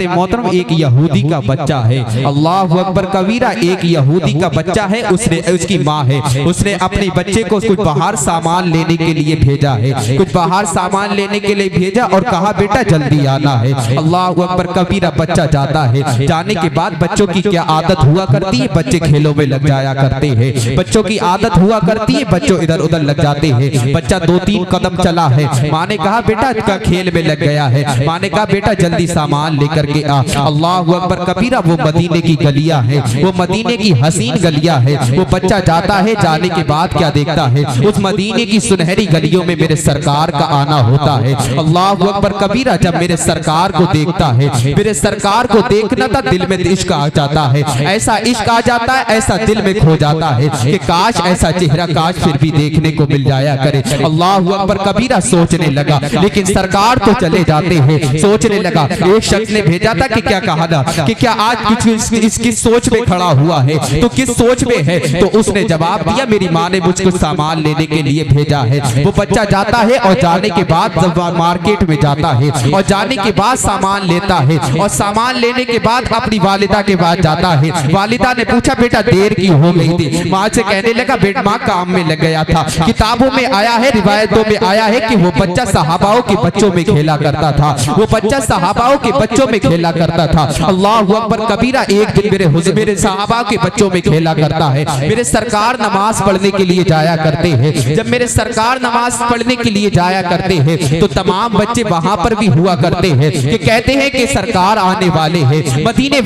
मोहतरम एक यहूदी का बच्चा है, अल्लाह अकबर कबीरा, एक यहूदी का बच्चा है, उसने उसकी माँ है, उसने अपने बच्चे को कुछ बाहर सामान लेने के लिए भेजा है, कुछ बाहर सामान लेने के लिए भेजा और कहा बेटा जल्दी आना है। अल्लाह अकबर कबीरा, बच्चा जाता है। जाने के बाद बच्चों की क्या आदत हुआ करती है, बच्चे खेलों में लग जाया करते हैं, बच्चों की आदत हुआ करती है, बच्चों इधर उधर लग जाते हैं। बच्चा 2-3 कदम चला है, माँ ने कहा बेटा का खेल में लग गया है, माँ ने कहा बेटा जल्दी सामान लेकर के आ। अल्लाह अकबर कबीरा, वो मदीने की गलियां हैं, वो मदीने की हसीन गलियां हैं। वो बच्चा जाता है, जाने के बाद क्या देखता है, उस मदीने की सुनहरी गलियों में मेरे सरकार का आना होता है। अल्लाह अकबर कबीरा, जब मेरे सरकार को देखता है, मेरे सरकार को देखना था, दिल में इश्क आ जाता है, ऐसा इश्क आ जाता है, ऐसा दिल में खो जाता है कि काश ऐसा चेहरा काश फिर भी देखने को मिल जाया करे। अल्लाह अकबर कबीरा सोचने लगा, लेकिन सरकार तो चले जाते हैं। सोचने लगा, एक शख्स ने भेजा था कि क्या कहा था कि क्या आज कुछ इसकी सोच में खड़ा हुआ है, तो किस सोच में है, तो उसने जवाब दिया मेरी माँ ने मुझको सामान लेने के लिए भेजा है। वो बच्चा जाता है और जाने के बाद जब मार्केट में जाता है और जाने के बाद सामान लेता है और सामान लेने के बाद अपनी वालिदा के पास जाता है। वालिदा ने पूछा बेटा देर क्यों हो गई थी? माँ से कहने लगा बेटा माँ काम में लग गया था। किताबों में आया है, रिवायतों में आया है कि वो बच्चा सहाबाओं के बच्चों में खेला करता था, वो बच्चा सहाबाओं के बच्चों में खेला करता था। अल्लाह अकबर कबीरा, एक दिन मेरे सहाबा के बच्चों में खेला करता है। मेरे सरकार नमाज पढ़ने के लिए जाया करते हैं, जब मेरे सरकार नमाज पढ़ने के लिए जाया करते हैं तो तमाम बच्चे वहां पर भी हुआ करते हैं कि कहते हैं कि सरकार आने वाले हैं, मदीने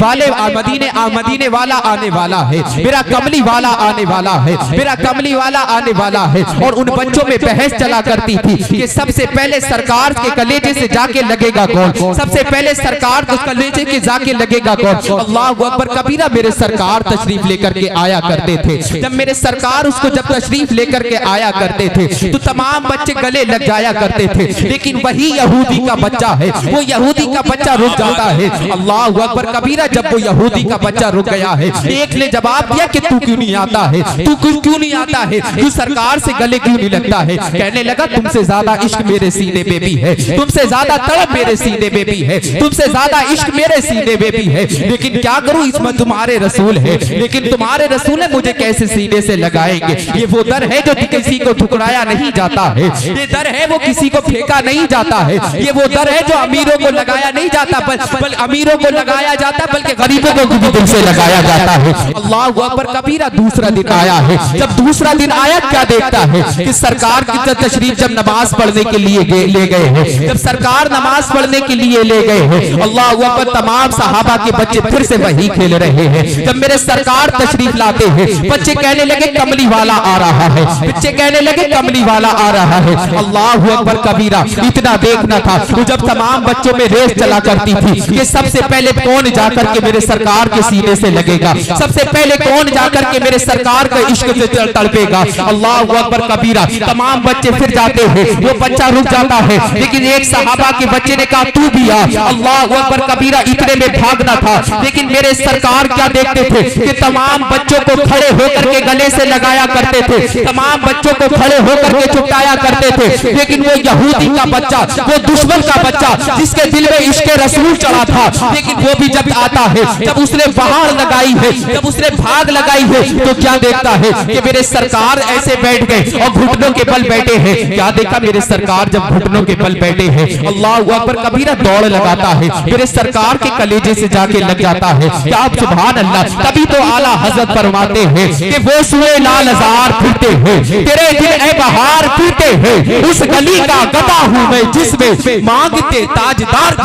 वाला आने वाला है, मेरा कमली वाला आने वाला है, मेरा कमली वाला आने वाला है। और उन बच्चों में बहस चला करती थी कि सबसे पहले सरकार के कलेजे से जाके लगेगा कौन, सबसे पहले सरकार के कलेजे के जाके लगेगा कौन। अल्लाह अकबर कबीरा, मेरे सरकार तशरीफ लेकर के आया करते थे। जब मेरे सरकार उसको जब तशरीफ लेकर के आया करते थे तो तमाम बच्चे गले लग जाया करते थे, लेकिन वही यहूदी का बच्चा है, वो यहूदी का बच्चा रुक जाता है। अल्लाह अकबर कबीरा, जब वो यहूदी का बच्चा रुक गया है, एक ने जवाब दिया कि तू क्यों नहीं आता है, तू क्यों नहीं आता है, तू सरकार से गले क्यों नहीं लगता है? कहने लगा तुमसे ज्यादा इश्क मेरे सीने में भी है, तुमसे ज्यादा तड़प मेरे सीने में भी है, तुमसे ज्यादा इश्क मेरे सीने में भी है, लेकिन क्या करूं, इसमें तुम्हारे रसूल है, लेकिन तुम्हारे रसूल है, मुझे कैसे सीने से लगाएंगे? ये वो दर है जो किसी को ठुकराया नहीं जाता है, ये दर है वो किसी को फेंका नहीं जाता है, ये वो दर है जो अमीरों को लगाया नहीं जाता, बल्कि अमीरों को लगाया जाता, बल्कि गरीबों को भी दिल से लगाया जाता है। अल्लाह अकबर कबीरा, दूसरा दिन आया है। जब दूसरा दिन आया, क्या देखता है कि सरकार की तशरीफ जब नमाज पढ़ने के लिए ले गए हैं, जब सरकार नमाज पढ़ने के लिए ले गए हैं, अल्लाह अकबर, तमाम सहाबा के बच्चे फिर से वही खेल रहे हैं। जब मेरे सरकार तशरीफ लाते हैं, बच्चे कहने लगे कमली वाला आ रहा है, बच्चे कहने लगे कमली वाला आ रहा है। अल्लाह अकबर कबीरा, इतना देखना था। तो जब तमाम बच्चों में रेस चला करती थी कि सबसे पहले कौन जाकर के मेरे सरकार के सीने से लगेगा, सबसे पहले कौन जाकर के मेरे सरकार का इश्क से तड़पेगा। अल्लाह अकबर कबीरा, तमाम बच्चे फिर जाते हैं, वो बच्चा रुक जाता है, लेकिन एक सहाबा के बच्चे ने कहा तू भी आ। अल्लाह अकबर कबीरा, इतने में भागना था, लेकिन मेरे सरकार क्या देखते थे कि तमाम बच्चों को खड़े होकर के गले से लगाया करते थे, तमाम बच्चों को खड़े होकर के चुपटाया करते थे, लेकिन वो यहूदी का बच्चा, वो दुश्मन का बच्चा जिसके दिल में इश्क रसूल चढ़ा था, लेकिन वो भी जब आता है, जब उसने बहार लगाई है, जब उसने भाग लगाई है, तो क्या देखता है कि मेरे सरकार ऐसे बैठ गए और घुटनों के बल बैठे हैं। क्या देखा मेरे सरकार जब घुटनों के बल बैठे हैं, अल्लाह अकबर कबीरा दौड़ लगाता है, मेरे सरकार के कलेजे से जाके लग जाता है। क्या आप सुभान अल्लाह, तभी तो आला हजरत फरमाते हैं कि वो सुए लाल हजार फिरते हैं, तेरे दिल ए बहार फिरते हैं, उस गली का गदा हूं मैं जिसमें मांगते ताजदार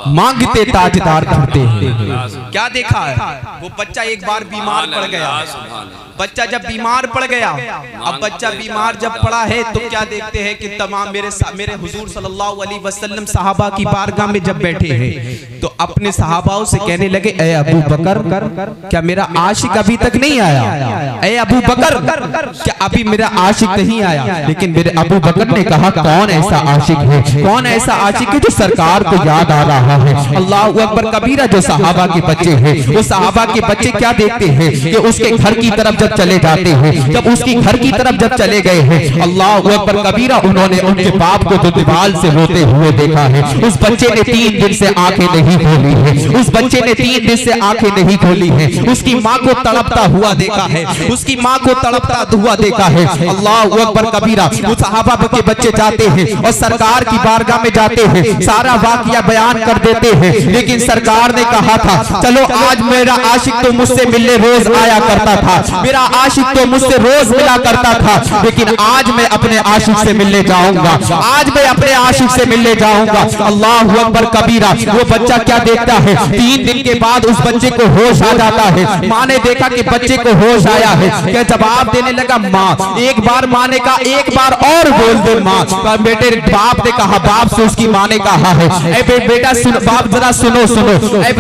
मांगते ताजदार करते हैं। क्या देखा है, वो बच्चा एक बार बीमार पड़ गया, बच्चा जब बीमार पड़ गया, अब बच्चा बीमार जब पड़ा है तो क्या देखते हैं कि तमाम मेरे हुजूर सल्लल्लाहु अलैहि वसल्लम सहाबा की बारगाह में जब बैठे हैं तो अपने सहाबाओं से कहने लगे ए अबू बकर, क्या मेरा आशिक अभी तक नहीं आया? ए अबू बकर, क्या अभी मेरा आशिक नहीं आया? लेकिन मेरे अबू बकर ने कहा कौन ऐसा आशिक है, कौन ऐसा आशिक है जो सरकार को याद आ रहा रहा है। अल्लाह अकबर कबीरा। जो सहाबा के बच्चे हैं, वो सहाबा के बच्चे क्या देखते हैं कि उसके घर की तरफ जब चले जाते हैं, जब उसकी घर की तरफ जब चले गए हैं, अल्लाह अकबर कबीरा, उन्होंने उनके बाप को दीवार से रोते हुए देखा है। उस बच्चे ने 3 दिन से आंखें नहीं खोली है, उस बच्चे ने 3 दिन से आंखें नहीं खोली है। उसकी माँ को तड़पता हुआ देखा है, उसकी माँ को तड़पता हुआ देखा है। अल्लाह अकबर कबीरा। वो सहाबा के बच्चे जाते हैं और सरकार की बारगाह में जाते हैं, सारा वाकया बयान कर देते हैं। लेकिन सरकार ने कहा था, चलो आज मेरा आशिक तो मुझसे मिलने रोज आया करता था, मेरा आशिक तो मुझसे रोज मिला करता था, लेकिन आज मैं अपने आशिक से मिलने जाऊंगा, आज मैं अपने आशिक से मिलने जाऊंगा। अल्लाह अकबर कबीरा। वो बच्चा क्या देखता है, 3 दिन के बाद उस बच्चे को होश आ जाता है। माँ ने देखा कि बच्चे को होश आया है, क्या जवाब देने लगा, माँ एक बार। माँ ने कहा, एक बार और बोल दे माँ। बेटे बाप ने कहा, बाप से उसकी माँ ने कहा है, बेटा सुनो, बाप जरा सुनो सुनो,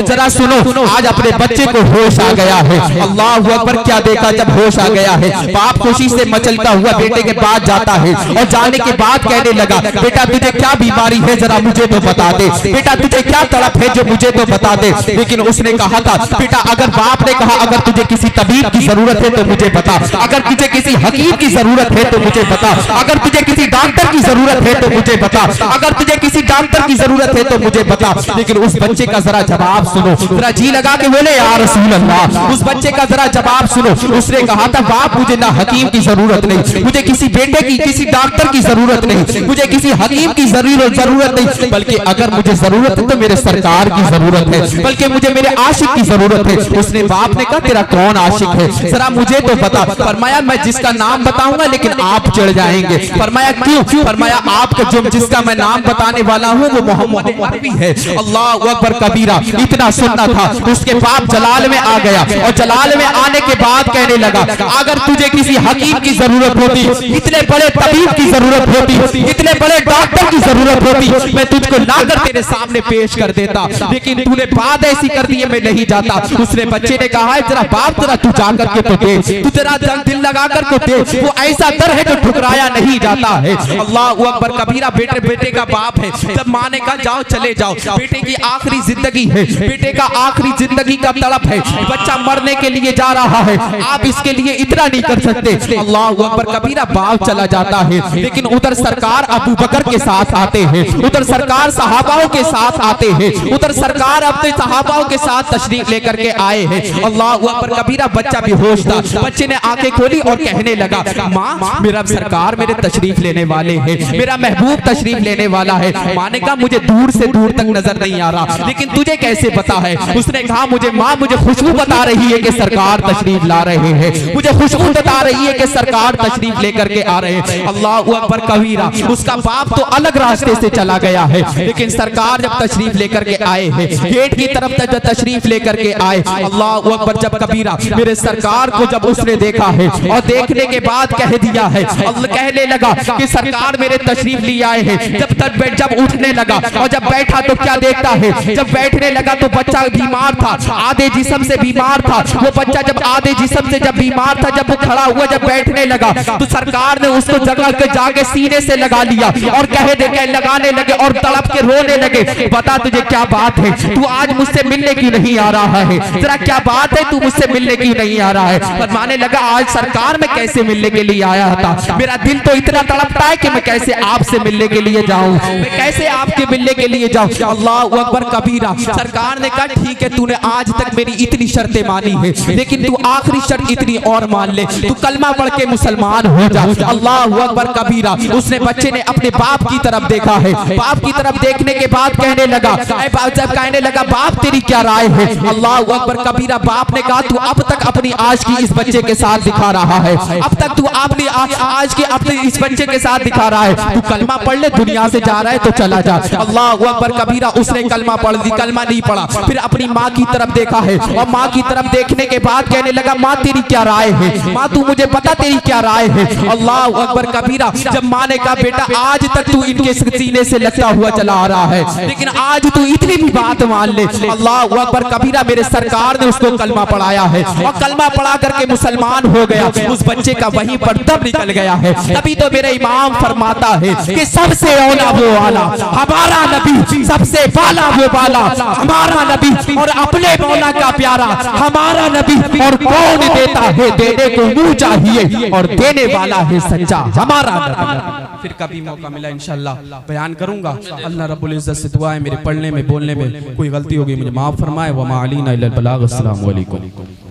जरा सुनो, आज अपने बच्चे को होश आ गया है। अल्लाह अकबर। क्या देखा जब होश आ गया है, बाप खुशी से मचलता हुआ बेटे के पास जाता है और जाने के बाद कहने लगा, बेटा तुझे क्या बीमारी है जरा मुझे तो बता दे, बेटा तुझे क्या तड़प है जो मुझे तो बता दे। लेकिन उसने कहा था, बेटा अगर बाप ने कहा, अगर तुझे किसी तबीब की जरूरत है तो मुझे बता, अगर तुझे किसी हकीम की जरूरत है तो मुझे बता, अगर तुझे किसी डॉक्टर की जरूरत है तो मुझे बता, अगर तुझे किसी डॉक्टर की जरूरत है तो मुझे बता। लेकिन उस बच्चे का जरा जवाब सुनो, जरा जी लगा के बोले या रसूल अल्लाह। उस बच्चे का जरा जवाब सुनो। उसने कहा था, बाप मुझे ना हकीम की जरूरत नहीं, मुझे किसी बेटे की, किसी डॉक्टर की जरूरत नहीं, मुझे किसी हकीम की जरूरत नहीं, बल्कि अगर मुझे जरूरत है तो मेरे सरकार की जरूरत है, बल्कि मुझे मेरे आशिक की जरूरत है। उसने बाप ने कहा, तेरा कौन आशिक है जरा मुझे तो बता। फरमाया, मैं जिसका नाम बताऊंगा लेकिन आप चढ़ जाएंगे। फरमाया क्यों? फरमाया आपका जो जिसका मैं नाम बताने वाला हूँ वो मोहम्मद अरबी है। अल्लाह अकबर कबीरा। इतना सुनना था, उसके बाप जलाल में आ गया और जलाल में आने के बाद कहने लगा, अगर तुझे किसी हकीम की जरूरत होती, इतने बड़े तबीब की जरूरत होती, इतने बड़े डॉक्टर की जरूरत होती, मैं तुझको लाकर तेरे सामने पेश कर देता, लेकिन तूने बात ऐसी कर दी है, मैं नहीं जाता। उसने बच्चे ने कहा, जरा बाप जरा तू जाकर के तो दे, तू तेरा दिल लगा कर तो दे, वो ऐसा दर है जो ठुकराया नहीं जाता है। अल्लाह अकबर कबीरा। बेटे का बाप है। जब माँ ने कहा, जाओ चले जाओ, बेटे की आखिरी जिंदगी है, बेटे का आखिरी जिंदगी का तड़प है, बच्चा मरने के लिए जा रहा है, आप इसके लिए इतना नहीं कर सकते। अल्लाह अकबर कबीरा। बाप चला जाता है, लेकिन उधर सरकार अबू बकर के साथ आते हैं, उधर सरकार सहाबाओं के साथ आते हैं, उधर सरकार अपने सहाबाओं के साथ तशरीफ लेकर के आए हैं। अल्लाह अकबर कबीरा। बच्चा बेहोश था, बच्चे ने आंखें खोली और कहने लगा, माँ मेरा सरकार मेरे तशरीफ लेने वाले हैं, मेरा महबूब तशरीफ लेने वाला है। माँ ने कहा, मुझे दूर से दूर तक नजर नहीं आ रहा, लेकिन तुझे कैसे पता है? उसने कहा, मुझे माँ मुझे खुशबू बता रही है कि सरकार तशरीफ ला रहे हैं, मुझे खुशबू बता रही है कि सरकार तशरीफ लेकर के आ रहे हैं। अल्लाह अकबर कबीरा। उसका बाप तो अलग रास्ते से चला गया है, लेकिन सरकार जब तशरीफ लेकर के आए हैं, गेट की तरफ तक तशरीफ लेकर के आए, अल्लाह अकबर। जब कबीरा मेरे सरकार को जब उसने देखा है और देखने के बाद कह दिया है, अल्लाह कहने लगा कि सरकार मेरे तशरीफ ले आए हैं। जब उठने लगा और जब बैठा तो क्या देखता है, जब बैठने लगा तो बच्चा बीमार था, आधे जिस्म से बीमार था। वो बच्चा जब आधे जिस्म से जब बीमार था, जब वो खड़ा हुआ, जब बैठने लगा तो सरकार ने उसको जगह के जाके सीने से लगा लिया और लगाने लगे और तड़प के रोने लगे। बता तुझे क्या बात है, तू आज मुझसे मिलने क्यों नहीं आ रहा है? जरा क्या बात है, तू मुझसे मिलने क्यों नहीं आ रहा है? फरमाने लगा, आज सरकार में कैसे मिलने के लिए आया था, मेरा दिल तो इतना तड़पता है कि मैं कैसे आपसे मिलने के लिए जाऊं, मैं कैसे आपके मिलने के लिए जाऊं। अल्लाह अकबर कबीरा। सरकार ने कहा, ठीक है, तूने आज तक मेरी इतनी शर्तें मानी है, लेकिन तू आखिरी शर्त इतनी और मान ले, तू कलमा पढ़ के मुसलमान हो जा। अल्लाह अकबर कबीरा। उसने बच्चे ने अपने बाप की तरफ देखा है, बाप की तरफ देखने के बाद कहने लगा, जब कहने लगा, बाप तेरी क्या राय है? अल्लाह अकबर कबीरा। बाप ने कहा, तू अब तक अपनी आज की इस बच्चे के साथ दिखा रहा है, अब तक तू अपनी आज के अपने इस बच्चे के साथ दिखा रहा है, तू कलमा पढ़ ले, दुनिया से जा रहा है तो चला जा। अल्लाह अकबर कबीरा। उसने कलमा पढ़ ली, कलमा नहीं पढ़ा, फिर अपनी माँ की तरफ देखा है और माँ की तरफ देखने के बाद कहने लगा, माँ तेरी क्या राय है? माँ तू मुझे बता तेरी क्या राय है? अल्लाह अकबर कबीरा। जब माँ ने कहा, बेटा आज तक तू इनके सीने से लगता हुआ चला आ रहा है, लेकिन आज तू इतनी भी बात मान ले। अल्लाह अकबर कबीरा। मेरे सरकार ने उसको कलमा पढ़ाया है और कलमा पढ़ा करके मुसलमान हो गया। उस बच्चे का वहीं पर दम निकल गया है। तभी तो मेरे इमाम फरमाता है कि सबसे औला वो आला, हमारा नबी सबसे बाला वो बाला, हमारा नबी और अपने मौला का प्यारा हमारा नबी। और कौन देता है देने को मुंह चाहिए, और देने वाला है सच्चा हमारा नबी। फिर कभी मौका मिला इंशाअल्लाह बयान करूंगा। अल्लाह रब्बुल इज्जत से दुआ है मेरे पढ़ने में बोलने में कोई गलती होगी मुझे माफ फरमाए। व मा अलैना इल्लल बलाग। अस्सलामु अलैकुम।